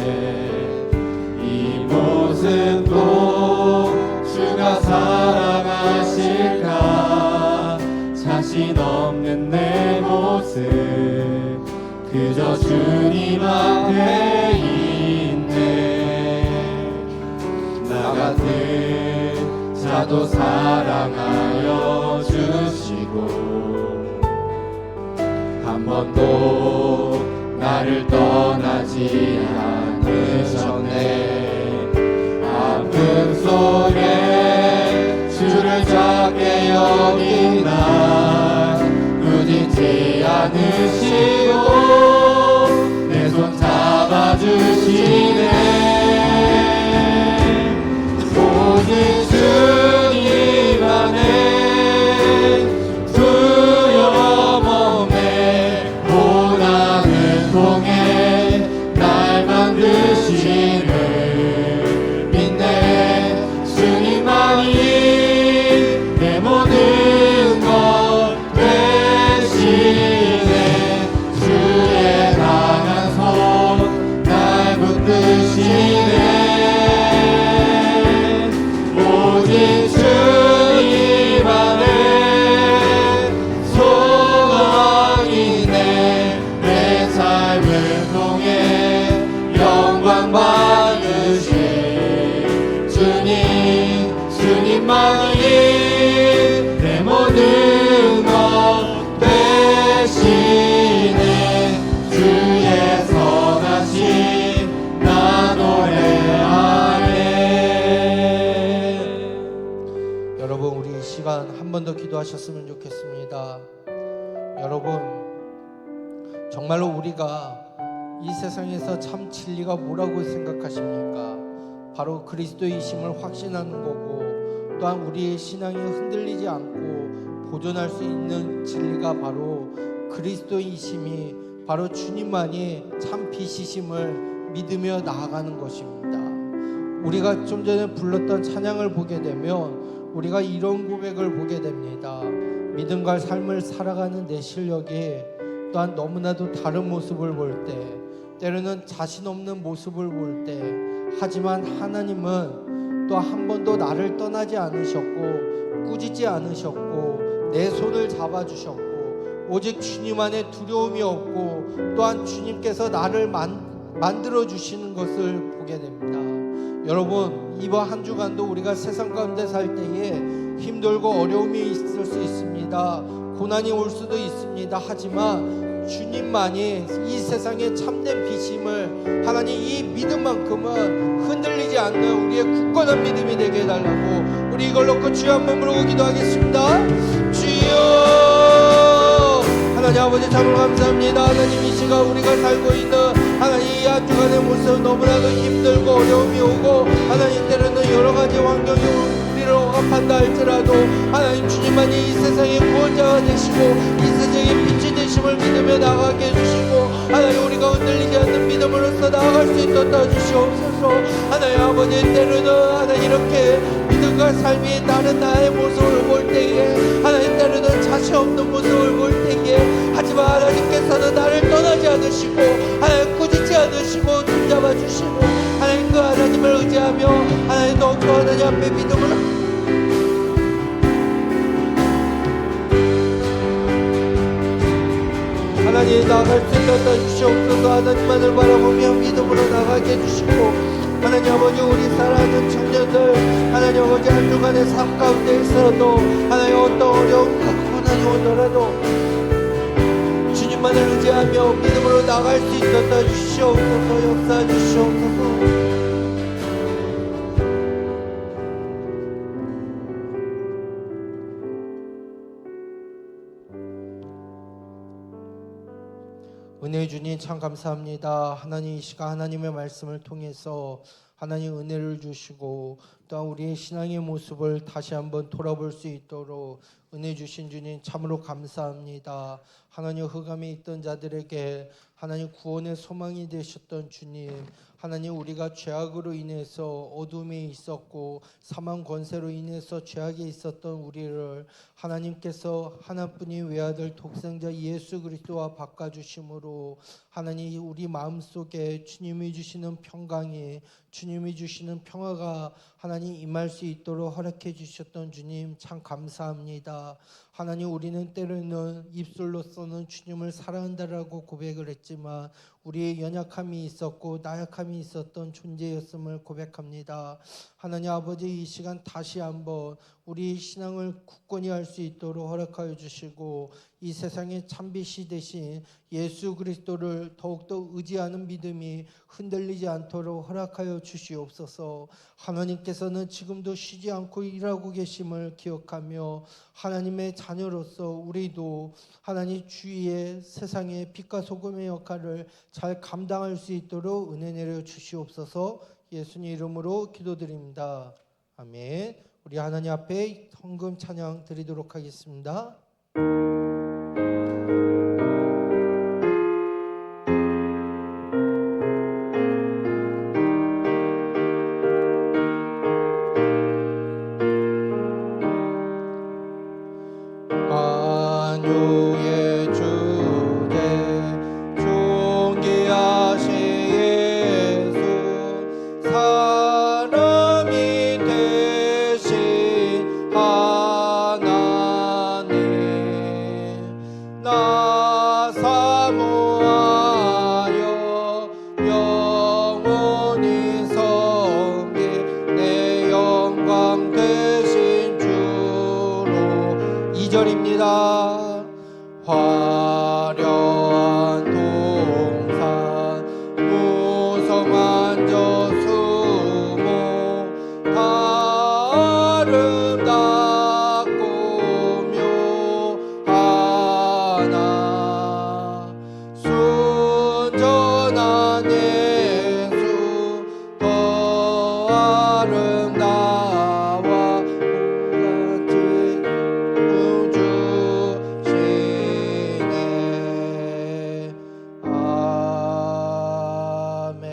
이 모습도 주가 사랑하실까? 자신 없는 내 모습 그저 주님 앞에 있네. 나 같은 자도 사랑하여 주시고 한 번도 나를 떠나지 않으셨네. 아픔 속에 주를 작게 여긴 날 꾸짖지 않으시고 내 손 잡아주시네. 오직 주님 안에 두려움 없네. 고난을 통해 날 만드시는 믿네. 주님만이 내 모든 것 되시네. 주의 강한 손 날 붙드시네. 오직 주님 안에 소망이네. 내 삶을 통해 영광 받으실 주님, 주님만이 내 모든 것 되시네. 주의 선하심 나 노래하네. 여러분 우리 이 시간 한 번 더 기도하셨으면 좋겠습니다. 여러분 정말로 우리가 이 세상에서 참 진리가 뭐라고 생각하십니까? 바로 그리스도이심을 확신하는 거고 또한 우리의 신앙이 흔들리지 않고 보존할 수 있는 진리가 바로 그리스도이심이 바로 주님만이 참 빛이심을 믿으며 나아가는 것입니다. 우리가 좀 전에 불렀던 찬양을 보게 되면 우리가 이런 고백을 보게 됩니다. 믿음과 삶을 살아가는 내 실력이 또한 너무나도 다른 모습을 볼 때, 때로는 자신 없는 모습을 볼 때, 하지만 하나님은 또 한 번도 나를 떠나지 않으셨고 꾸짖지 않으셨고 내 손을 잡아주셨고 오직 주님 안에 두려움이 없고 또한 주님께서 나를 만들어 주시는 것을 보게 됩니다. 여러분, 이번 한 주간도 우리가 세상 가운데 살 때에 힘들고 어려움이 있을 수 있습니다. 고난이 올 수도 있습니다. 하지만 주님만이 이 세상의 참된 빛임을, 하나님 이 믿음만큼은 흔들리지 않는 우리의 굳건한 믿음이 되게 해달라고 우리 이걸 놓고 주여 한번 부르고 기도하겠습니다. 주여, 하나님 아버지 참으로 감사합니다. 하나님 이 시간 우리가 살고 있는 하나님 이 한 주간의 모습 너무나도 힘들고 어려움이 오고 하나님 때로는 여러 가지 환경이 우리를 억압한다 할지라도 하나님 주님만이 이 세상의 구원자가 되시고 이 세상의 빛이 되심을 믿으며 나아가게 해주시고 하나님 우리가 흔들리지 않는 믿음으로써 나아갈 수 있도록 도와주시옵소서. 하나님 아버지 때로는 하나님 이렇게 믿음과 삶이 다른 나의 모습을 볼 때에 하나님 때로는 자신 없는 모습을 볼 때에 하지만 하나님께서는 나를 떠나지 않으시고 하나님 꾸짖지 않으시고 손잡아 주시고 하나님 그 하나님을 의지하며 하나님 더욱더 하나님 앞에 믿음을 하나님 나아갈 수 있도록 도와주시옵소서. 하나님만을 바라보며 믿음으로 나가게 해주시고 하나님 아버지 우리 사랑하는 청년들 하나님 아버지 한 주간의 삶 가운데 있어도 하나님 어떤 어려움과 고난이 오더라도 주님만을 의지하며 믿음으로 나갈 수 있도록 도와주시옵소서. 역사해 주시옵소서. 은혜의 주님 참 감사합니다. 하나님 이 시간 하나님의 말씀을 통해서 하나님 은혜를 주시고 또한 우리의 신앙의 모습을 다시 한번 돌아볼 수 있도록 은혜 주신 주님 참으로 감사합니다. 하나님 흑암에 있던 자들에게 하나님 구원의 소망이 되셨던 주님, 하나님 우리가 죄악으로 인해서 어둠에 있었고 사망 권세로 인해서 죄악에 있었던 우리를 하나님께서 하나뿐인 외아들 독생자 예수 그리스도와 바꿔주심으로 하나님 우리 마음속에 주님이 주시는 평강이 주님이 주시는 평화가 하나님 임할 수 있도록 허락해 주셨던 주님 참 감사합니다. 하나님 우리는 때로는 입술로서는 주님을 사랑한다라고 고백을 했지만 우리의 연약함이 있었고 나약함이 있었던 존재였음을 고백합니다. 하나님 아버지 이 시간 다시 한번 우리 신앙을 굳건히 할 수 있도록 허락하여 주시고 이 세상의 참빛이 되신 예수 그리스도를 더욱더 의지하는 믿음이 흔들리지 않도록 허락하여 주시옵소서. 하나님께서는 지금도 쉬지 않고 일하고 계심을 기억하며 하나님의 자녀로서 우리도 하나님 주위의 세상의 빛과 소금의 역할을 잘 감당할 수 있도록 은혜 내려 주시옵소서. 예수님 이름으로 기도드립니다. 아멘. 우리 하나님 앞에 헌금 찬양 드리도록 하겠습니다. 만유의 주제 존귀하신 예수 사람이 되신 하나님 나 사모하여 영원히 섬기 내 영광 되신 주로 2절입니다. 화려한 동산 무성한 저수모 다 아름답고 묘하나 순전한 예수 더 아름다워 같이 주시네. 아멘.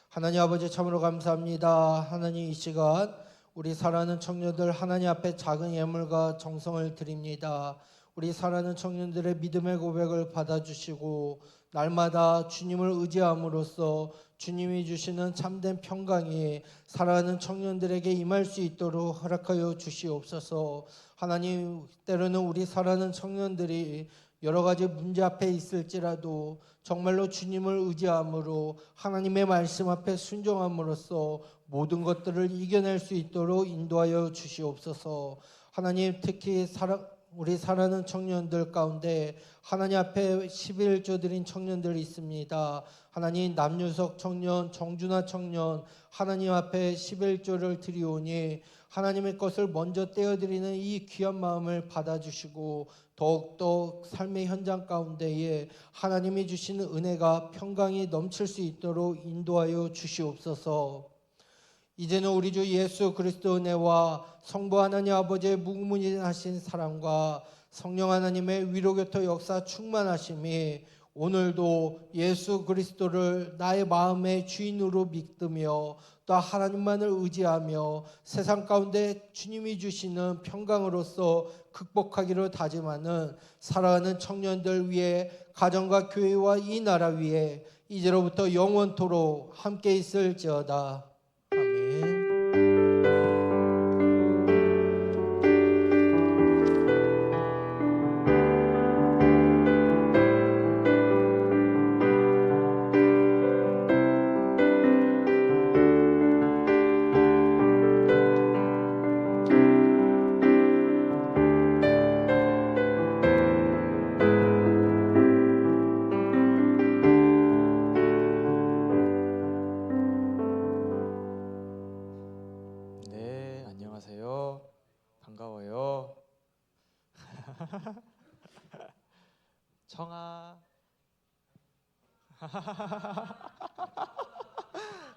하나님 아버지 참으로 감사합니다. 하나님 이 시간 우리 사랑하는 청년들 하나님 앞에 작은 예물과 정성을 드립니다. 우리 사랑하는 청년들의 믿음의 고백을 받아주시고 날마다 주님을 의지함으로써 주님이 주시는 참된 평강이 사랑하는 청년들에게 임할 수 있도록 허락하여 주시옵소서. 하나님, 때로는 우리 사랑하는 청년들이 여러 가지 문제 앞에 있을지라도 정말로 주님을 의지함으로 하나님의 말씀 앞에 순종함으로써 모든 것들을 이겨낼 수 있도록 인도하여 주시옵소서. 하나님, 특히 우리 사랑하는 청년들 가운데 하나님 앞에 11조 드린 청년들이 있습니다. 하나님, 남유석 청년, 정준하 청년, 하나님 앞에 11조를 드리오니 하나님의 것을 먼저 떼어드리는 이 귀한 마음을 받아주시고 더욱더 삶의 현장 가운데에 하나님이 주시는 은혜가 평강이 넘칠 수 있도록 인도하여 주시옵소서. 이제는 우리 주 예수 그리스도 은혜와 성부 하나님 아버지의 무궁무진하신 사랑과 성령 하나님의 위로교토 역사 충만하심이 오늘도 예수 그리스도를 나의 마음의 주인으로 믿으며 또 하나님만을 의지하며 세상 가운데 주님이 주시는 평강으로서 극복하기로 다짐하는 사랑하는 청년들 위해 가정과 교회와 이 나라 위에 이제로부터 영원토록 함께 있을지어다. 아멘. 네, 안녕하세요. 반가워요. 청아.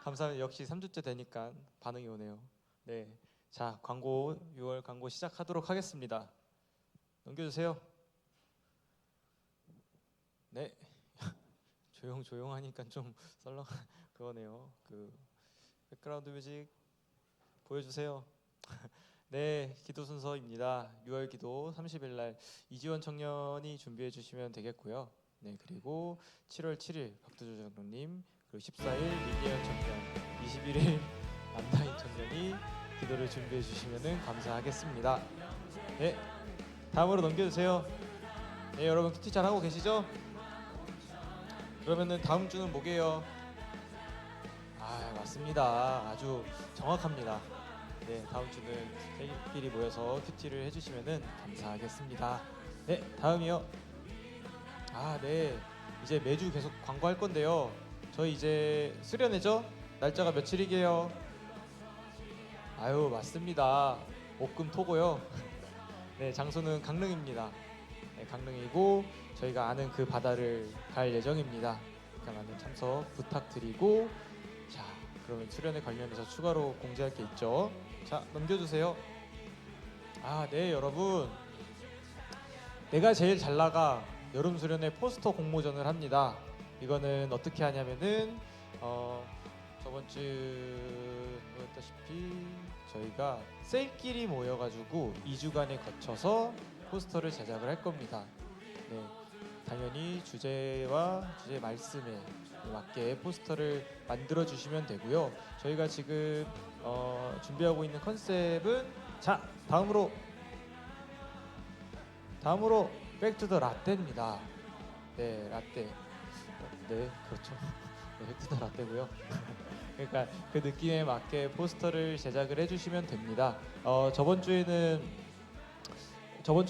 감사합니다. 역시 3주째 되니까 반응이 오네요. 네, 자, 광고 6월 광고 시작하도록 하겠습니다. 넘겨주세요. 네, 조용하니까 좀 썰렁 그거네요. 그 백그라운드 뮤직 보여주세요. 네, 기도 순서입니다. 6월 기도 30일 날 이지원 청년이 준비해 주시면 되겠고요. 네, 그리고 7월 7일 박두조 장로님, 그리고 14일 민예연 청년, 21일 남다인 청년이 기도를 준비해 주시면 감사하겠습니다. 네, 다음으로 넘겨주세요. 네, 여러분 큐티 잘 하고 계시죠? 그러면은 다음 주는 뭐게요? 아, 맞습니다. 아주 정확합니다. 네, 다음 주는 저희끼리 모여서 큐티를 해주시면 감사하겠습니다. 네, 다음이요. 아, 네, 이제 매주 계속 광고할 건데요. 저희 이제 수련회죠? 날짜가 며칠이게요? 아유, 맞습니다. 목금토고요. 네, 장소는 강릉입니다. 네, 강릉이고 저희가 아는 그 바다를 갈 예정입니다. 그러니까 많은 참석 부탁드리고, 자, 그러면 수련회 관련해서 추가로 공지할 게 있죠. 자, 넘겨주세요. 아, 네, 여러분, 내가 제일 잘 나가 여름 수련회 포스터 공모전을 합니다. 이거는 어떻게 하냐면은 저번 주였다시피 저희가 셀끼리 모여가지고 2주간에 거쳐서 포스터를 제작을 할 겁니다. 네, 당연히 주제와 주제 말씀에 맞게 포스터를 만들어 주시면 되고요. 저희가 지금 준비하고 있는 컨셉은, 자, 다음으로 백투더 라떼입니다. 네, 라떼. 네, 그렇죠. 네, 백투더 라떼고요. 그러니까 그 느낌에 맞게 포스터를 제작을 해주시면 됩니다. 저번 주에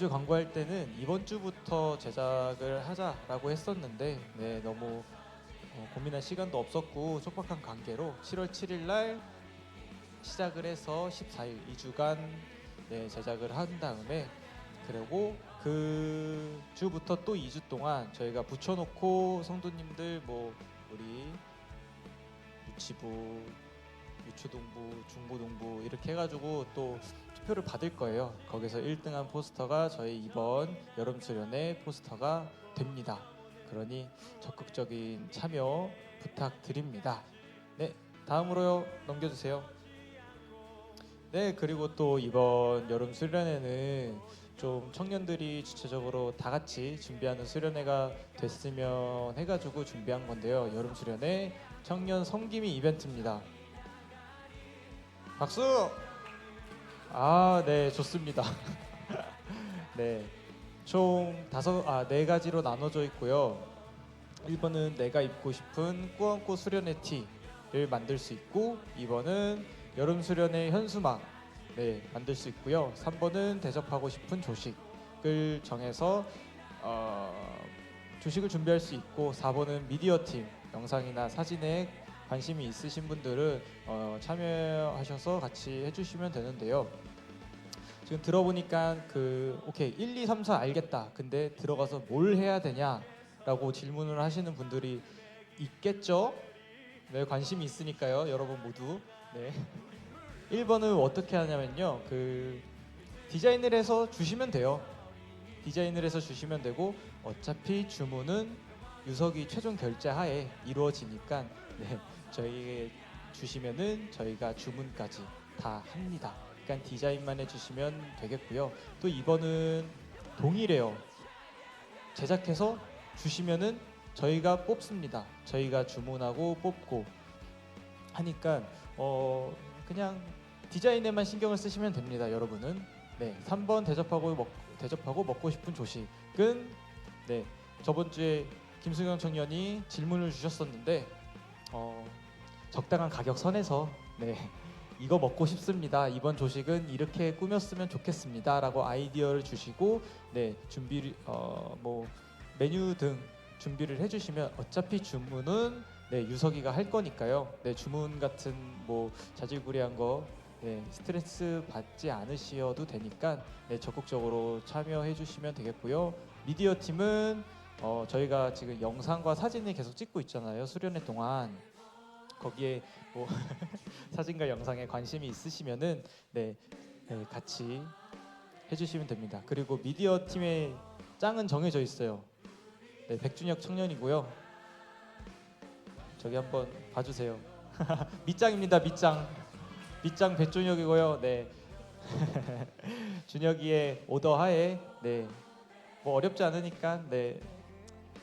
광고할 때는 이번 주부터 제작을 하자라고 했었는데, 네, 너무 고민할 시간도 없었고 촉박한 관계로 7월 7일 날 시작을 해서 14일 2주간 네, 제작을 한 다음에, 그리고 그 주부터 또 2주 동안 저희가 붙여놓고 성도님들 뭐 우리 유치부, 유초동부, 중고동부 이렇게 해가지고 또 투표를 받을 거예요. 거기서 1등한 포스터가 저희 이번 여름 수련회 포스터가 됩니다. 그러니 적극적인 참여 부탁드립니다. 네, 다음으로요, 넘겨주세요. 네, 그리고 또 이번 여름 수련회는 좀 청년들이 주체적으로 다 같이 준비하는 수련회가 됐으면 해가지고 준비한 건데요. 여름 수련회 청년 섬김이 이벤트입니다. 박수! 아, 네, 좋습니다. 네, 총 네 가지로 나눠져 있고요. 1번은 내가 입고 싶은 꾸안꾸 수련회 티를 만들 수 있고, 2번은 여름 수련회 현수막 만들 수 있고요. 3번은 대접하고 싶은 조식을 정해서 조식을 준비할 수 있고, 4번은 미디어 팀 영상이나 사진에 관심이 있으신 분들은 참여하셔서 같이 해주시면 되는데요. 지금 들어보니까 오케이 1, 2, 3, 4 알겠다. 근데 들어가서 뭘 해야 되냐라고 질문을 하시는 분들이 있겠죠? 네, 관심이 있으니까요, 여러분 모두. 네. 1번은 어떻게 하냐면요, 디자인을 해서 주시면 돼요. 디자인을 해서 주시면 되고, 어차피 주문은 유석이 최종 결제하에 이루어지니까 저희에게 주시면은 저희가 주문까지 다 합니다. 그러니까 디자인만 해주시면 되겠고요. 또 2번은 동일해요. 제작해서 주시면은 저희가 뽑습니다. 저희가 주문하고 뽑고 하니까 그냥 디자인에만 신경을 쓰시면 됩니다, 여러분은. 네, 3번 대접하고 먹고 싶은 조식은 저번 주에 김승영 청년이 질문을 주셨었는데 적당한 가격 선에서 이거 먹고 싶습니다. 이번 조식은 이렇게 꾸몄으면 좋겠습니다라고 아이디어를 주시고 준비를 메뉴 등 준비를 해주시면 어차피 주문은 유석이가 할 거니까요. 주문 같은 자질구레한 거 스트레스 받지 않으셔도 되니까 적극적으로 참여해 주시면 되겠고요. 미디어 팀은 저희가 지금 영상과 사진을 계속 찍고 있잖아요, 수련회 동안. 거기에 사진과 영상에 관심이 있으시면은 같이 해주시면 됩니다. 그리고 미디어 팀의 짱은 정해져 있어요. 백준혁 청년이고요. 저기 한번 봐주세요. 밑장입니다, 밑장. 밑장 백준혁이고요. 준혁이의 오더 하에 어렵지 않으니까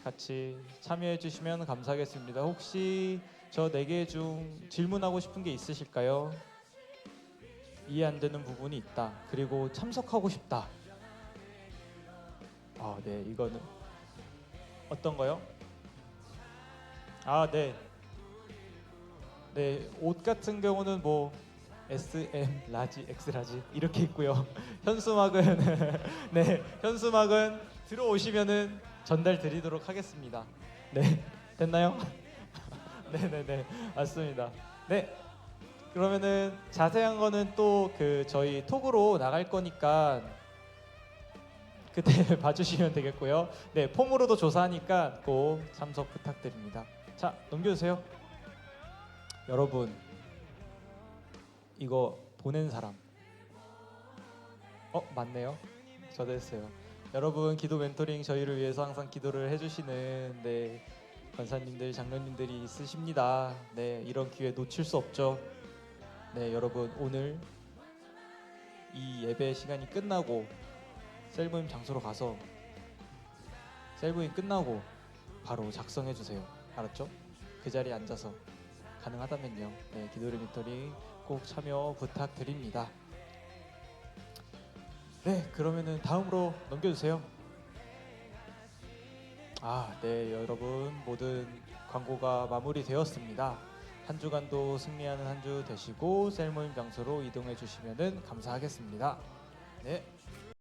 같이 참여해 주시면 감사하겠습니다. 혹시 저 4개 중 질문하고 싶은 게 있으실까요? 이해 안 되는 부분이 있다. 그리고 참석하고 싶다. 이거는 어떤 거요? 옷 같은 경우는 S, M, 라지, X 라지 이렇게 있고요. 현수막은 현수막은 들어오시면은 전달 드리도록 하겠습니다. 됐나요? 네네네, 맞습니다. 그러면은 자세한 거는 또 저희 톡으로 나갈 거니까 그때 봐주시면 되겠고요. 폼으로도 조사하니까 꼭 참석 부탁드립니다. 자, 넘겨주세요. 여러분, 이거 보낸 사람 맞네요. 저도 했어요. 여러분, 기도 멘토링 저희를 위해서 항상 기도를 해주시는 권사님들, 장로님들이 있으십니다. 이런 기회 놓칠 수 없죠. 여러분, 오늘 이 예배 시간이 끝나고 셀모임 장소로 가서 셀모임 끝나고 바로 작성해 주세요. 알았죠? 그 자리에 앉아서 가능하다면요. 기도 멘토링 꼭 참여 부탁드립니다. 그러면은 다음으로 넘겨주세요. 여러분, 모든 광고가 마무리되었습니다. 한 주간도 승리하는 한 주 되시고 셀모임 장소로 이동해 주시면 감사하겠습니다.